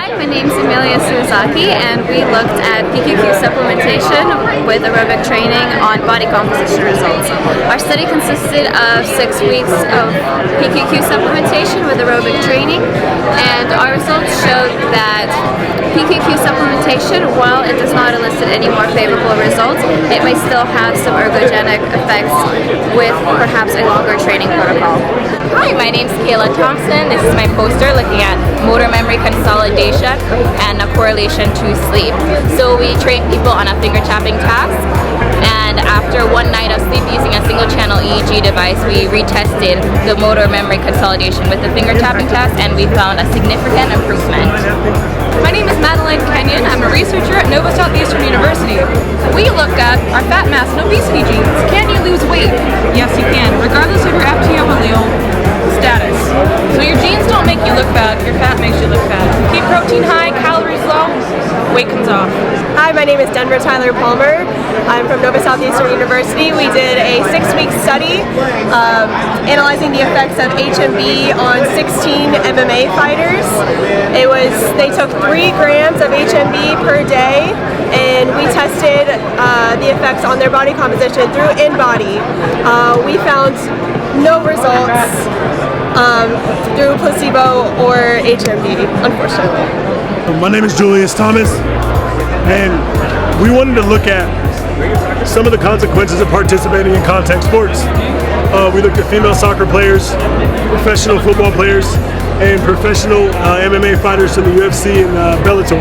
Hi, my name's Emilia Suwazaki, and we looked at PQQ supplementation with aerobic training on body composition results. Our study consisted of 6 weeks of PQQ supplementation with aerobic training, and our results showed that PQQ supplementation, while it does not elicit any more favorable results, it may still have some ergogenic effects with perhaps a longer training protocol. Hi, my name's Kayla Thompson. This is my poster looking at motor memory consolidation and a correlation to sleep. So we train people on a finger tapping task, and after one night of sleep using a single channel EEG device, we retested the motor memory consolidation with the finger tapping task, and we found a significant improvement. My name is Madeline Kenyon. I'm a researcher at Nova Southeastern University. We looked at our fat mass and obesity genes. Can you lose weight? Yes, you can, regardless of your FTO allele status. So your genes don't make you look fat, your fat makes you look fat. Keep protein high, calories low, weight comes off. Hi, my name is Denver Tyler Palmer. I'm from Nova Southeastern University. We did a 6-week study analyzing the effects of HMB on 16 MMA fighters. They took 3 grams of HMB per day, and we tested the effects on their body composition through InBody. We found no results through placebo or HMB, unfortunately. My name is Julius Thomas, and we wanted to look at some of the consequences of participating in contact sports. We looked at female soccer players, professional football players, and professional MMA fighters from the UFC and Bellator.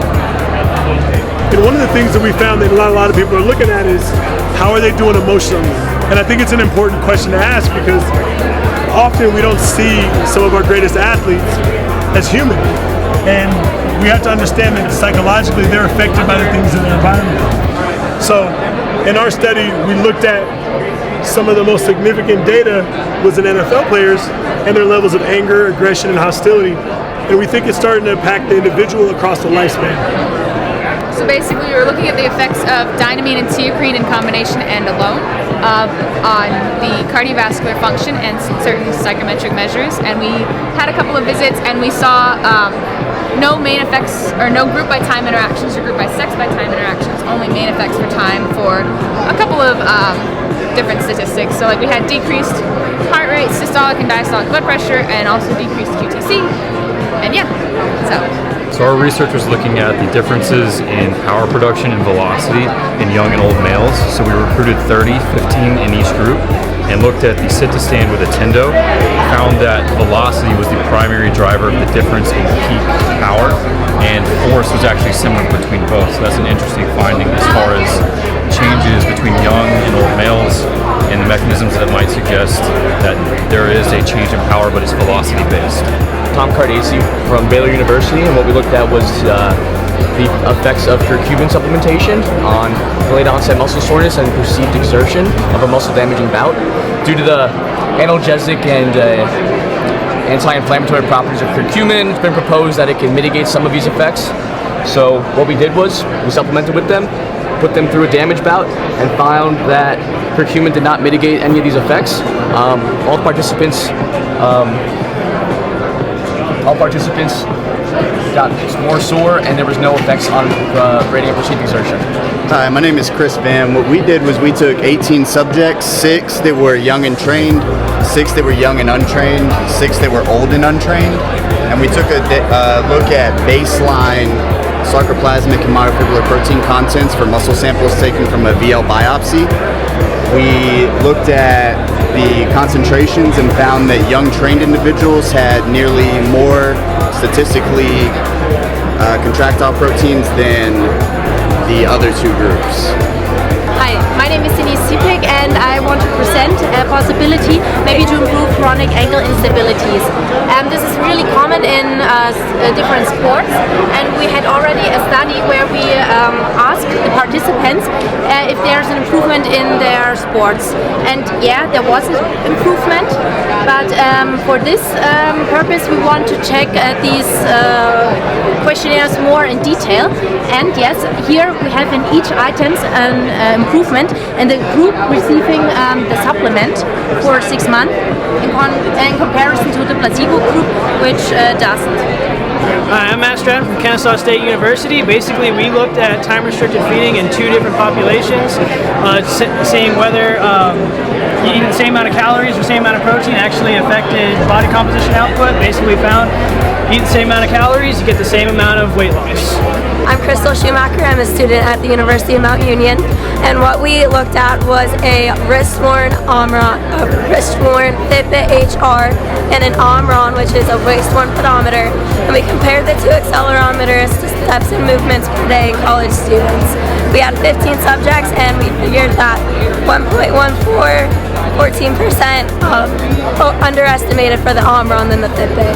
And one of the things that we found that a lot of people are looking at is how are they doing emotionally? And I think it's an important question to ask because often we don't see some of our greatest athletes as human. And we have to understand that psychologically they're affected by the things in their environment. So in our study, we looked at some of the most significant data was in NFL players and their levels of anger, aggression, and hostility. And we think it's starting to impact the individual across the lifespan. So basically, we were looking at the effects of dynamine and teocrine in combination and alone on the cardiovascular function and certain psychometric measures. And we had a couple of visits, and we saw no main effects, or no group by time interactions or group by sex by time interactions, only main effects for time for a couple of different statistics. So like we had decreased heart rate, systolic and diastolic blood pressure, and also decreased QTC. And yeah, So our research was looking at the differences in power production and velocity in young and old males. So we recruited 30, 15 in each group, and looked at the sit to stand with a tendo, found that velocity was the primary driver of the difference in peak power, and force was actually similar between both. So that's an interesting finding as far as changes between young and old males and the mechanisms that might suggest that there is a change in power, but it's velocity based. Tom Cardesi from Baylor University, and what we looked at was the effects of curcumin supplementation on delayed onset muscle soreness and perceived exertion of a muscle damaging bout. Due to the analgesic and anti-inflammatory properties of curcumin, it's been proposed that it can mitigate some of these effects. So what we did was we supplemented with them, put them through a damage bout, and found that curcumin did not mitigate any of these effects. All participants got more sore, and there was no effects on grading of perceived exertion. Hi, my name is Chris Vam. What we did was we took 18 subjects, 6 that were young and trained, 6 that were young and untrained, 6 that were old and untrained, and we took a look at baseline sarcoplasmic and myofibrillar protein contents for muscle samples taken from a VL biopsy. We looked at the concentrations and found that young trained individuals had nearly more statistically contractile proteins than the other 2 groups. Hi, my name is Denise Sipek, and I want to present a possibility maybe to improve chronic ankle instabilities. This is really common in different sports, and we had already a study where we asked the participants if there's an improvement in their sports. And yeah, there was an improvement, but for this purpose we want to check these questionnaires more in detail. And yes, here we have in each items an improvement in the group receiving the supplement for 6 months in comparison to the placebo group, which doesn't. Hi, I'm Matt Stratton from Kennesaw State University. Basically, we looked at time-restricted feeding in 2 different populations, seeing whether eating the same amount of calories or same amount of protein actually affected body composition output. Basically, we found eat the same amount of calories, you get the same amount of weight loss. I'm Krystal Schumacher. I'm a student at the University of Mount Union, and what we looked at was a wrist-worn Fitbit HR, and an Omron, which is a waist-worn pedometer, and we compared the 2 accelerometers to steps and movements per day in college students. We had 15 subjects, and we figured that 1.14, 14% underestimated for the Omron than the Fitbit.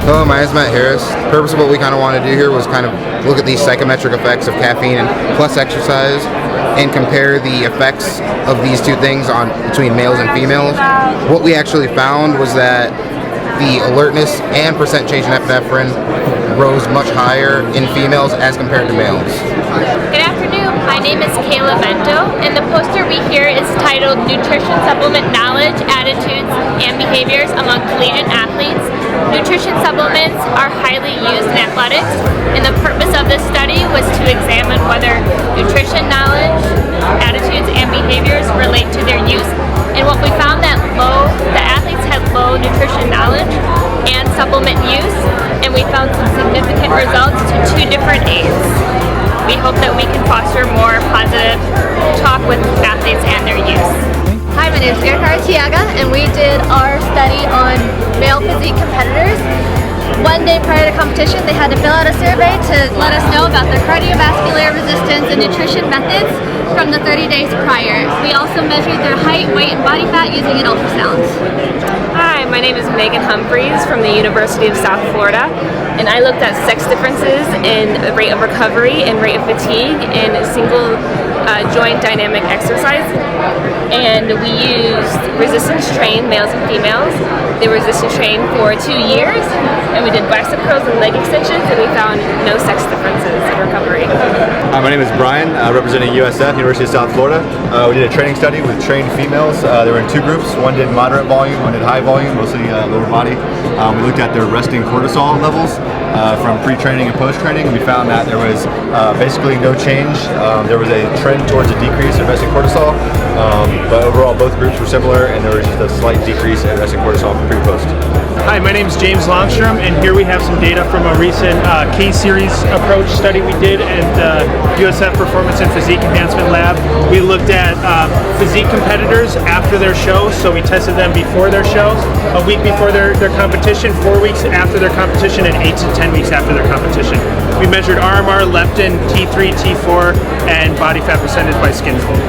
Hello, my name is Matt Harris. The purpose of what we kind of want to do here was kind of look at these psychometric effects of caffeine and plus exercise and compare the effects of these 2 things between males and females. What we actually found was that the alertness and percent change in epinephrine rose much higher in females as compared to males. Good afternoon, my name is Kayla Thompson, and the poster we hear is titled Nutrition Supplement Knowledge, Attitudes, and Behaviors Among Collegiate Athletes. Nutrition supplements are highly used in athletics, and the purpose of this study was to examine whether nutrition knowledge, attitudes, and behaviors relate to their use. And what we found that the athletes had low nutrition knowledge and supplement use, and we found some significant results to 2 different aids. We hope that we can foster more positive talk with athletes and their use. Hi, my name is Erica Artiaga, and we did our study on male physique competitors. 1 day prior to competition, they had to fill out a survey to let us know about their cardiovascular resistance and nutrition methods from the 30 days prior. We also measured their height, weight, and body fat using an ultrasound. Hi, my name is Megan Humphreys from the University of South Florida, and I looked at sex differences in rate of recovery and rate of fatigue in single joint dynamic exercise. And we used resistance trained males and females. They were resistance trained for 2 years, and we did bicep curls and leg extensions, and we found no sex differences in recovery. Hi, my name is Brian, representing USF, University of South Florida. We did a training study with trained females. They were in 2 groups. One did moderate volume, one did high volume, mostly lower body. We looked at their resting cortisol levels from pre-training and post-training, and we found that there was basically no change. There was a trend towards a decrease in resting cortisol, but overall both groups were similar, and there was just a slight decrease in resting cortisol from pre-post. Hi, my name is James Longstrom, and here we have some data from a recent K-series approach study we did at USF Performance and Physique Enhancement Lab. We looked at physique competitors after their show, so we tested them before their show, a week before their competition, 4 weeks after their competition, and 8 to 10 weeks after their competition. We measured RMR, leptin, T3, T4, and body fat percentage by skin fold.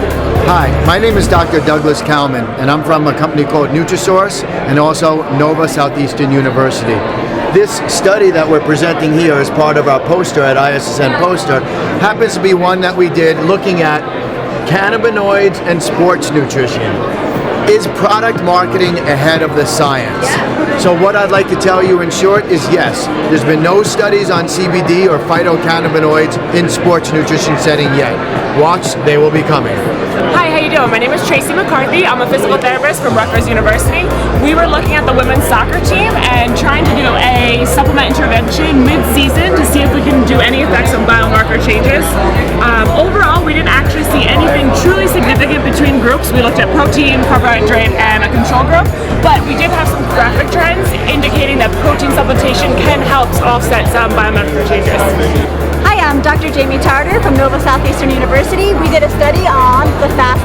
Hi, my name is Dr. Douglas Kalman, and I'm from a company called Nutrisource and also Nova Southeastern University. This study that we're presenting here as part of our poster at ISSN Poster happens to be one that we did looking at cannabinoids and sports nutrition. Is product marketing ahead of the science? So what I'd like to tell you in short is yes, there's been no studies on CBD or phytocannabinoids in sports nutrition setting yet. Watch, they will be coming. Hi, how you doing? My name is Mccarthy. I'm a physical therapist from Rutgers University. We were looking at the women's soccer team and trying to do a supplement intervention mid-season to see if we can do any effects on biomarker changes. Overall, we didn't actually see anything truly significant between groups. We looked at protein, carbohydrate, and a control group, but we did have some graphic trends indicating that protein supplementation can help offset some biomarker changes. Hi, I'm Dr. Jamie Tarter from Nova Southeastern University. We did a study on the fast.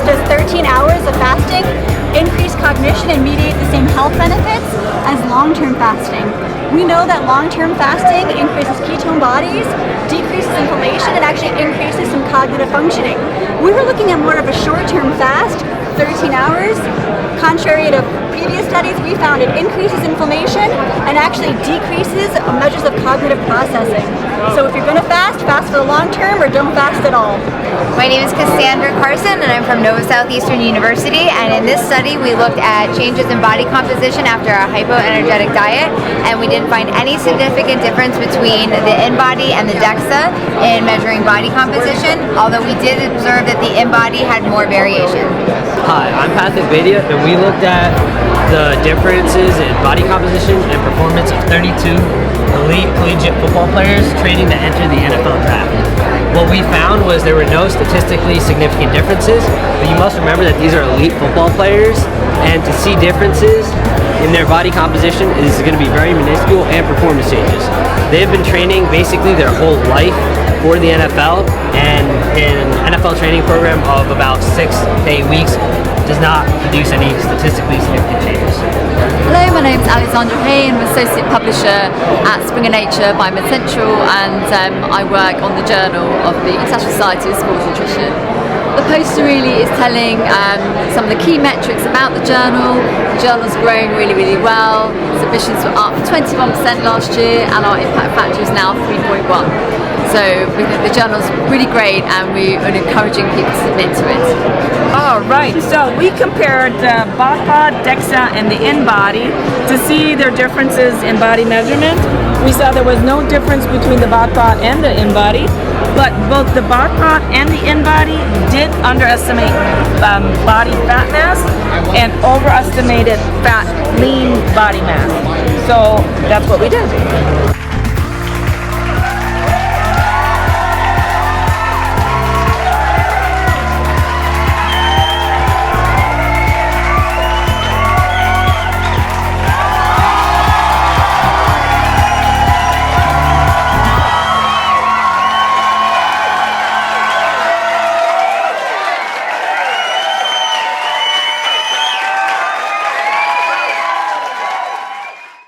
Does 13 hours of fasting increase cognition and mediate the same health benefits as long-term fasting? We know that long-term fasting increases ketone bodies, decreases inflammation, and actually increases some cognitive functioning. We were looking at more of a short-term fast, 13 hours. Contrary to previous studies, we found it increases inflammation and actually decreases measures of cognitive processing. So if you're going to fast for the long term or don't fast at all. My name is Cassandra Carson, and I'm from Nova Southeastern University, and in this study we looked at changes in body composition after a hypoenergetic diet, and we didn't find any significant difference between the in-body and the DEXA in measuring body composition, although we did observe that the in-body had more variation. Hi, I'm Patrick Badia, and we looked at the differences in body composition and performance of 32 elite collegiate football players training to enter the NFL draft. What we found was there were no statistically significant differences, but you must remember that these are elite football players, and to see differences in their body composition is going to be very minuscule and performance changes. They've been training basically their whole life for the NFL, and an NFL training program of about 6 to 8 weeks does not produce any statistically significant changes. Hello, my name is Alexandra Hay. I'm an associate publisher at Springer Nature by Mid-Central, and I work on the journal of the International Society of Sports Nutrition. The poster really is telling some of the key metrics about the journal. The journal's grown really, really well. Submissions were up 21% last year, and our impact factor is now 3.1. So we think the journal's really great, and we are encouraging people to submit to it. All right, so we compared the BOD, DEXA, and the InBody to see their differences in body measurement. We saw there was no difference between the BOD and the InBody, but both the BOD and the InBody did underestimate body fat mass and overestimated lean body mass. So that's what we did.